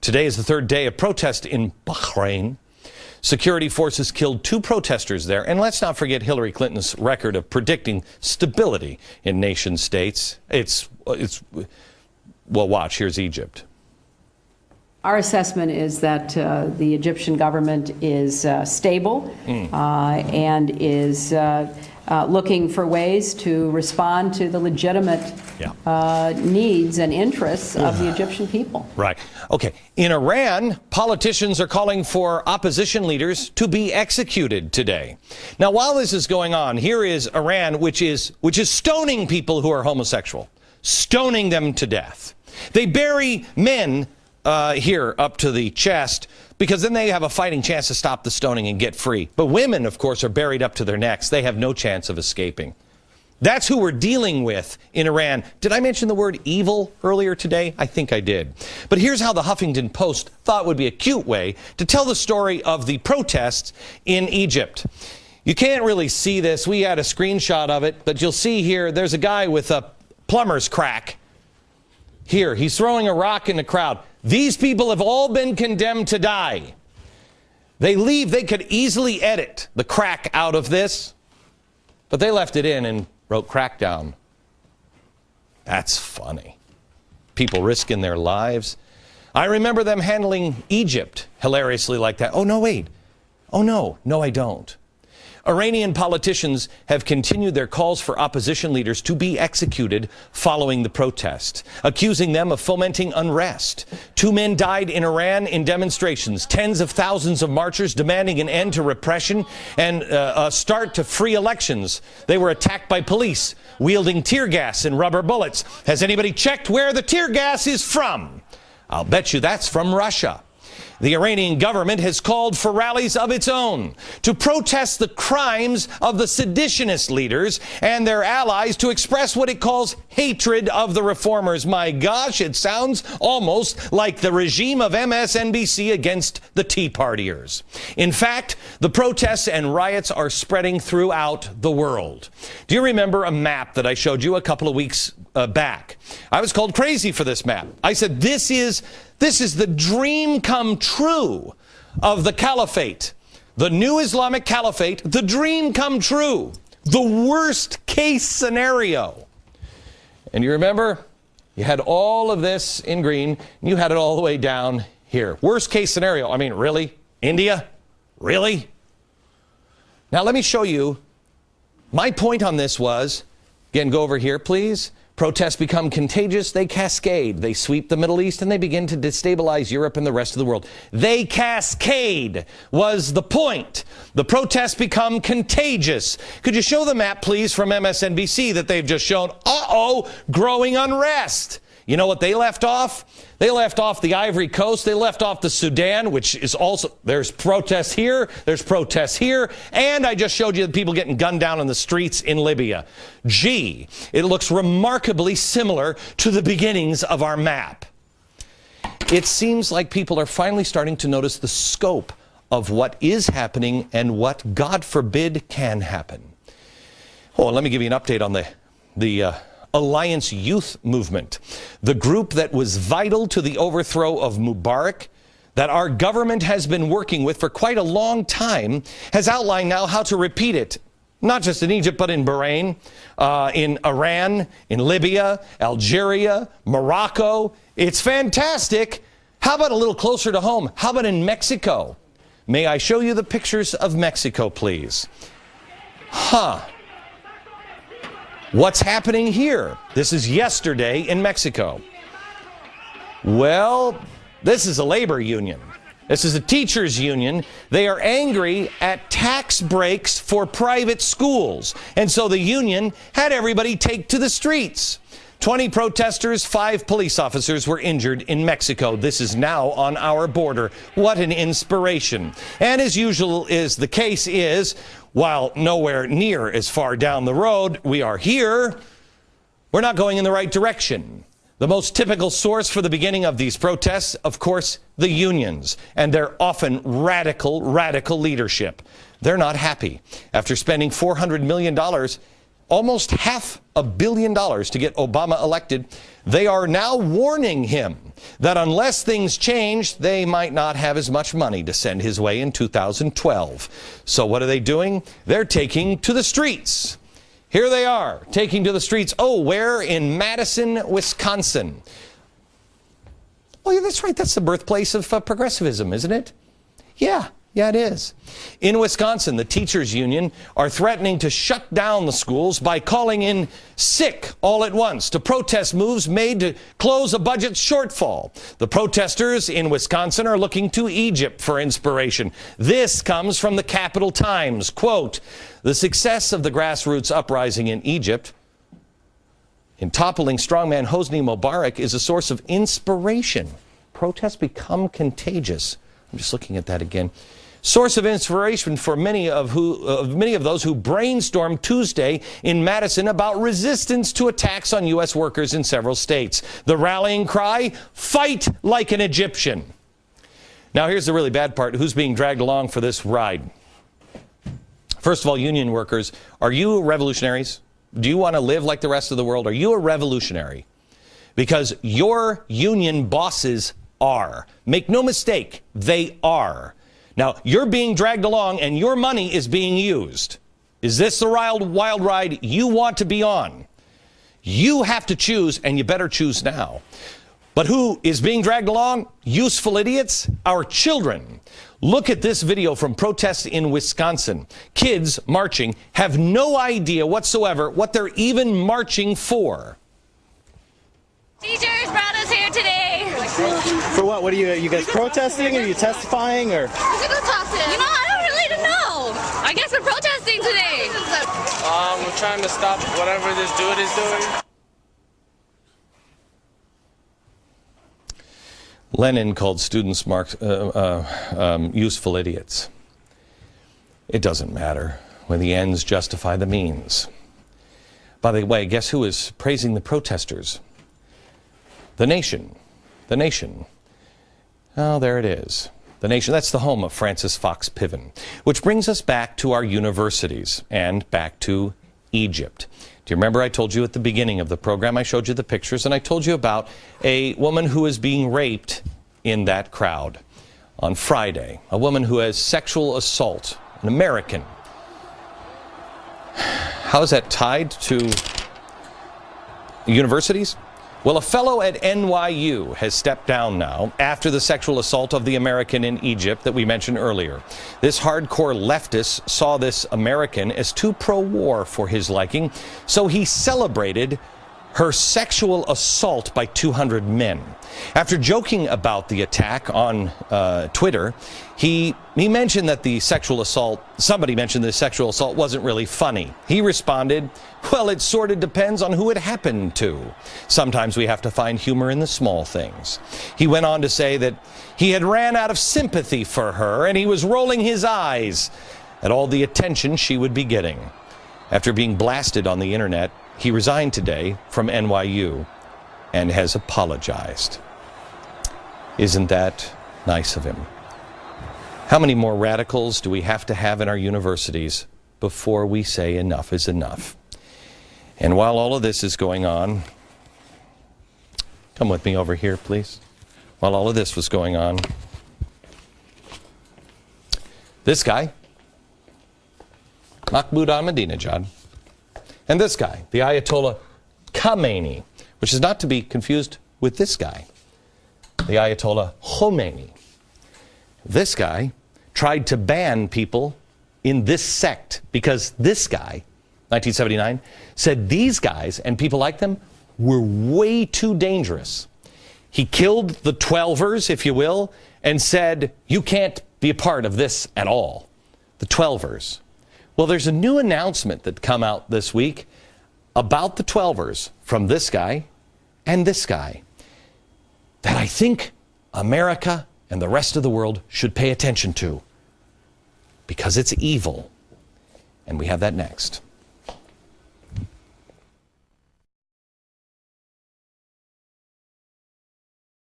Today is the third day of protest in Bahrain. Security forces killed 2 protesters there. And let's not forget Hillary Clinton's record of predicting stability in nation states. Well, watch. Here's Egypt. Our assessment is that the Egyptian government is stable and is looking for ways to respond to the legitimate needs and interests of the Egyptian people. Right. Okay. In Iran, politicians are calling for opposition leaders to be executed today. Now, while this is going on, here is Iran, which is stoning people who are homosexual, stoning them to death. They bury men here up to the chest, because then they have a fighting chance to stop the stoning and get free. But women, of course, are buried up to their necks. They have no chance of escaping. That's who we're dealing with in Iran. Did I mention the word evil earlier today? I think I did. But here's how the Huffington Post thought would be a cute way to tell the story of the protests in Egypt. You can't really see this. We had a screenshot of it, but you'll see here, there's a guy with a plumber's crack. Here, he's throwing a rock in the crowd. These people have all been condemned to die. They leave. They could easily edit the crack out of this, but they left it in and wrote crackdown. That's funny. People risking their lives. I remember them handling Egypt hilariously like that. Oh, no, wait. Oh, no. No, I don't. Iranian politicians have continued their calls for opposition leaders to be executed following the protest, accusing them of fomenting unrest. 2 men died in Iran in demonstrations, tens of thousands of marchers demanding an end to repression and a start to free elections. They were attacked by police, wielding tear gas and rubber bullets. Has anybody checked where the tear gas is from? I'll bet you that's from Russia. The Iranian government has called for rallies of its own to protest the crimes of the seditionist leaders and their allies, to express what it calls hatred of the reformers. My gosh, it sounds almost like the regime of MSNBC against the Tea Partiers. In fact, the protests and riots are spreading throughout the world. Do you remember a map that I showed you a couple of weeks back? I was called crazy for this map. I said, this is the dream come true of the caliphate, the new Islamic caliphate, the dream come true, the worst case scenario. And you remember, you had all of this in green, and you had it all the way down here. Worst case scenario. I mean, really? India? Really? Now, let me show you. My point on this was, again, go over here, please. Protests become contagious, they cascade. They sweep the Middle East and they begin to destabilize Europe and the rest of the world. They cascade was the point. The protests become contagious. Could you show the map, please, from MSNBC that they've just shown? Uh-oh, growing unrest. You know what they left off? They left off the Ivory Coast. They left off the Sudan, which is also, there's protests here, there's protests here, and I just showed you the people getting gunned down in the streets in Libya. Gee, it looks remarkably similar to the beginnings of our map. It seems like people are finally starting to notice the scope of what is happening and what, God forbid, can happen. Oh, and let me give you an update on the Alliance Youth Movement, the group that was vital to the overthrow of Mubarak, that our government has been working with for quite a long time, has outlined now how to repeat it, not just in Egypt, but in Bahrain, in Iran, in Libya, Algeria, Morocco. It's fantastic. How about a little closer to home? How about in Mexico? May I show you the pictures of Mexico, please? What's happening here? This is yesterday in Mexico. Well, this is a labor union. This is a teachers union. They are angry at tax breaks for private schools. And so the union had everybody take to the streets. 20 protesters, 5 police officers were injured in Mexico. This is now on our border. What an inspiration. And as usual is the case is, while nowhere near as far down the road we are here, we're not going in the right direction. The most typical source for the beginning of these protests, of course, the unions, and their often radical leadership. They're not happy. After spending $400 million, almost $500 million to get Obama elected. They are now warning him that unless things change, they might not have as much money to send his way in 2012. So what are they doing? They're taking to the streets. Here they are, taking to the streets. Oh, where? In Madison, Wisconsin. Oh, yeah, that's right. That's the birthplace of progressivism, isn't it? Yeah, it is. In Wisconsin, the teachers union are threatening to shut down the schools by calling in sick all at once to protest moves made to close a budget shortfall. The protesters in Wisconsin are looking to Egypt for inspiration. This comes from the Capital Times. Quote, "The success of the grassroots uprising in Egypt in toppling strongman Hosni Mubarak is a source of inspiration. Protests become contagious." I'm just looking at that again. Source of inspiration for many of those who brainstormed Tuesday in Madison about resistance to attacks on U.S. workers in several states. The rallying cry, "Fight like an Egyptian." Now here's the really bad part. Who's being dragged along for this ride? First of all, union workers, are you revolutionaries? Do you want to live like the rest of the world? Are you a revolutionary? Because your union bosses are. Make no mistake, they are. Now, you're being dragged along and your money is being used. Is this the wild ride you want to be on? You have to choose, and you better choose now. But who is being dragged along? Useful idiots? Our children. Look at this video from protests in Wisconsin. Kids marching have no idea whatsoever what they're even marching for. Teachers brought us here today. For what? What are you guys protesting? Are you testifying? Or? You know, I don't really know. I guess we're protesting today. We're trying to stop whatever this dude is doing. Lenin called students useful idiots. It doesn't matter when the ends justify the means. By the way, guess who is praising the protesters? The Nation. The Nation. Oh, there it is. The Nation. That's the home of Francis Fox Piven. Which brings us back to our universities and back to Egypt. Do you remember I told you at the beginning of the program, I showed you the pictures, and I told you about a woman who is being raped in that crowd on Friday. A woman who has sexual assault, an American. How is that tied to universities? Well, a fellow at NYU has stepped down now after the sexual assault of the American in Egypt that we mentioned earlier. This hardcore leftist saw this American as too pro-war for his liking, so he celebrated her sexual assault by 200 men. After joking about the attack on Twitter, he mentioned that the sexual assault, somebody mentioned the sexual assault wasn't really funny. He responded, well, it sort of depends on who it happened to. Sometimes we have to find humor in the small things. He went on to say that he had ran out of sympathy for her and he was rolling his eyes at all the attention she would be getting. After being blasted on the internet, he resigned today from NYU and has apologized. Isn't that nice of him? How many more radicals do we have to have in our universities before we say enough is enough? And while all of this is going on, come with me over here, please. While all of this was going on, this guy, Mahmoud Ahmadinejad, and this guy, the Ayatollah Khamenei, which is not to be confused with this guy, the Ayatollah Khomeini. This guy tried to ban people in this sect because this guy, 1979, said these guys and people like them were way too dangerous. He killed the 12ers, if you will, and said, you can't be a part of this at all. The 12ers. Well, there's a new announcement that come out this week about the 12ers from this guy and this guy that I think America and the rest of the world should pay attention to because it's evil. And we have that next.